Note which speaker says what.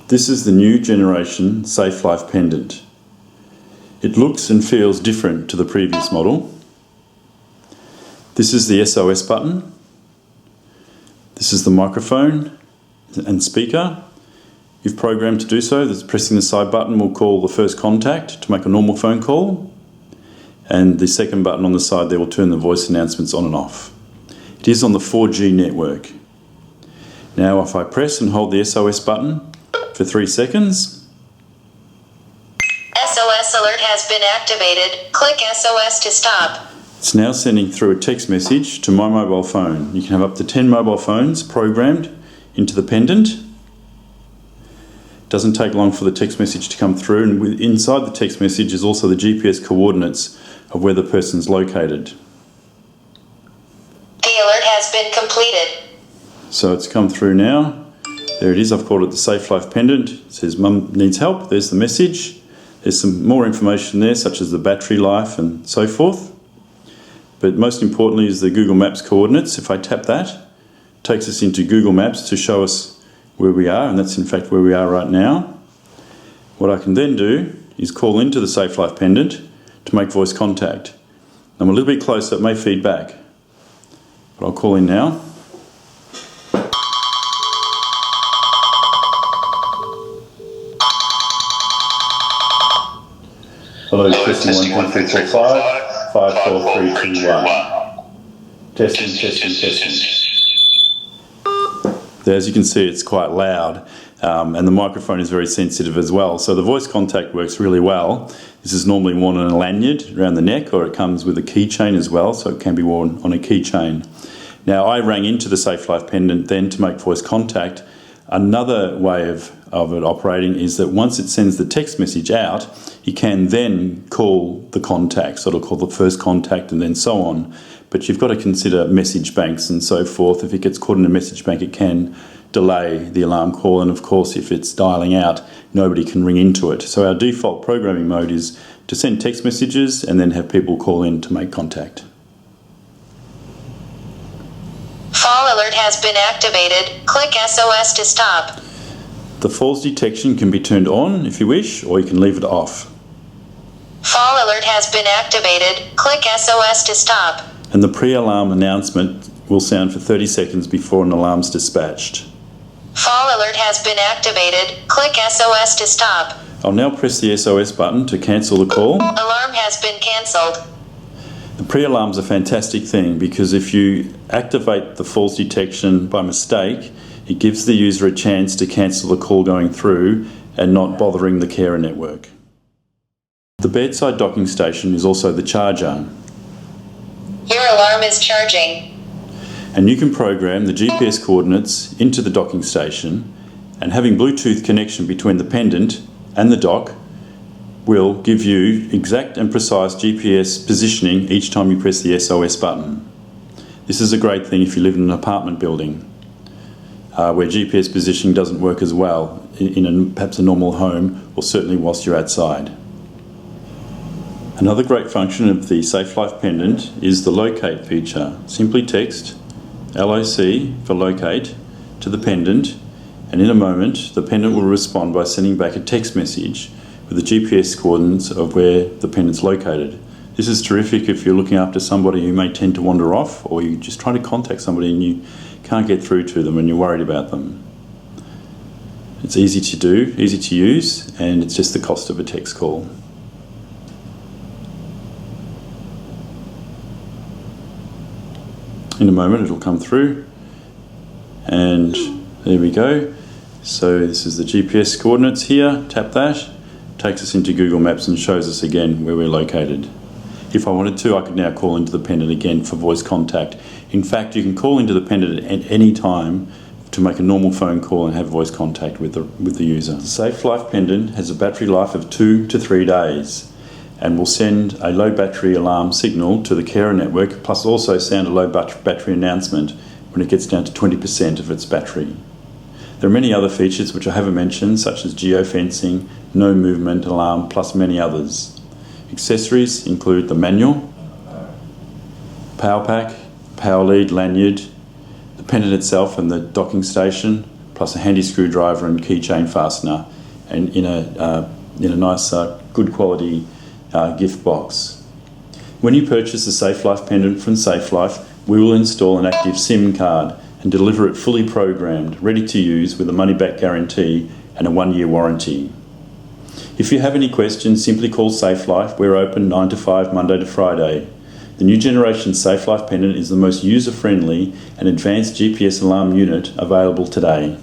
Speaker 1: This is the new generation Safe Life Pendant. It looks and feels different to the previous model. This is the SOS button. This is the microphone and speaker. You've programmed to do so. Pressing the side button will call the first contact to make a normal phone call. And the second button on the side there will turn the voice announcements on and off. It is on the 4G network. Now if I press and hold the SOS button for 3 seconds.
Speaker 2: SOS alert has been activated. Click SOS to stop.
Speaker 1: It's now sending through a text message to my mobile phone. You can have up to 10 mobile phones programmed into the Pendant. It doesn't take long for the text message to come through, and inside the text message is also the GPS coordinates of where the person's located.
Speaker 2: The alert has been completed.
Speaker 1: So it's come through now. There it is. I've called it the Safe Life Pendant. It says Mum needs help. There's the message. There's some more information there, such as the battery life and so forth. But most importantly is the Google Maps coordinates. If I tap that, it takes us into Google Maps to show us where we are, and that's in fact where we are right now. What I can then do is call into the Safe Life Pendant to make voice contact. I'm a little bit closer, it may feed back, but I'll call in now. Hello, testing 1, 2, 3, 4, 5, 5, 4, 3, 2, 1. Testing. There, as you can see, it's quite loud, and the microphone is very sensitive as well. So the voice contact works really well. This is normally worn on a lanyard around the neck, or it comes with a keychain as well, so it can be worn on a keychain. Now, I rang into the Safe Life Pendant then to make voice contact. Another way of it operating is that once it sends the text message out, you can then call the contact. So it'll call the first contact and then so on. But you've got to consider message banks and so forth. If it gets caught in a message bank, it can delay the alarm call. And of course, if it's dialing out, nobody can ring into it. So our default programming mode is to send text messages and then have people call in to make contact.
Speaker 2: Fall alert has been activated. Click SOS to stop.
Speaker 1: The falls detection can be turned on if you wish, or you can leave it off.
Speaker 2: Fall alert has been activated. Click SOS to stop.
Speaker 1: And the pre-alarm announcement will sound for 30 seconds before an alarm's dispatched.
Speaker 2: Fall alert has been activated. Click SOS to stop.
Speaker 1: I'll now press the SOS button to cancel the call.
Speaker 2: Alarm has been cancelled.
Speaker 1: The pre-alarm's a fantastic thing because if you activate the falls detection by mistake, it gives the user a chance to cancel the call going through and not bothering the carer network. The bedside docking station is also the charger.
Speaker 2: Your alarm is charging.
Speaker 1: And you can program the GPS coordinates into the docking station, and having Bluetooth connection between the Pendant and the dock will give you exact and precise GPS positioning each time you press the SOS button. This is a great thing if you live in an apartment building where GPS positioning doesn't work as well in perhaps a normal home, or certainly whilst you're outside. Another great function of the Safe Life Pendant is the locate feature. Simply text LOC for locate to the Pendant, and in a moment the Pendant will respond by sending back a text message with the GPS coordinates of where the Pendant's located. This is terrific if you're looking after somebody who may tend to wander off, or you're just trying to contact somebody and you can't get through to them and you're worried about them. It's easy to do, easy to use, and it's just the cost of a text call. In a moment it'll come through, and there we go. So this is the GPS coordinates here. Tap that, takes us into Google Maps and shows us again where we're located. If I wanted to, I could now call into the Pendant again for voice contact. In fact, you can call into the Pendant at any time to make a normal phone call and have voice contact with the user. The Safe Life Pendant has a battery life of 2 to 3 days and will send a low battery alarm signal to the carer network, plus also sound a low battery announcement when it gets down to 20% of its battery. There are many other features which I haven't mentioned, such as geofencing, no movement alarm, plus many others. Accessories include the manual, power pack, power lead, lanyard, the Pendant itself and the docking station, plus a handy screwdriver and keychain fastener, and in a nice, good quality gift box. When you purchase a SafeLife pendant from SafeLife, we will install an active SIM card and deliver it fully programmed, ready to use with a money-back guarantee and a 1-year warranty. If you have any questions, simply call SafeLife. We're open 9 to 5, Monday to Friday. The new generation SafeLife pendant is the most user-friendly and advanced GPS alarm unit available today.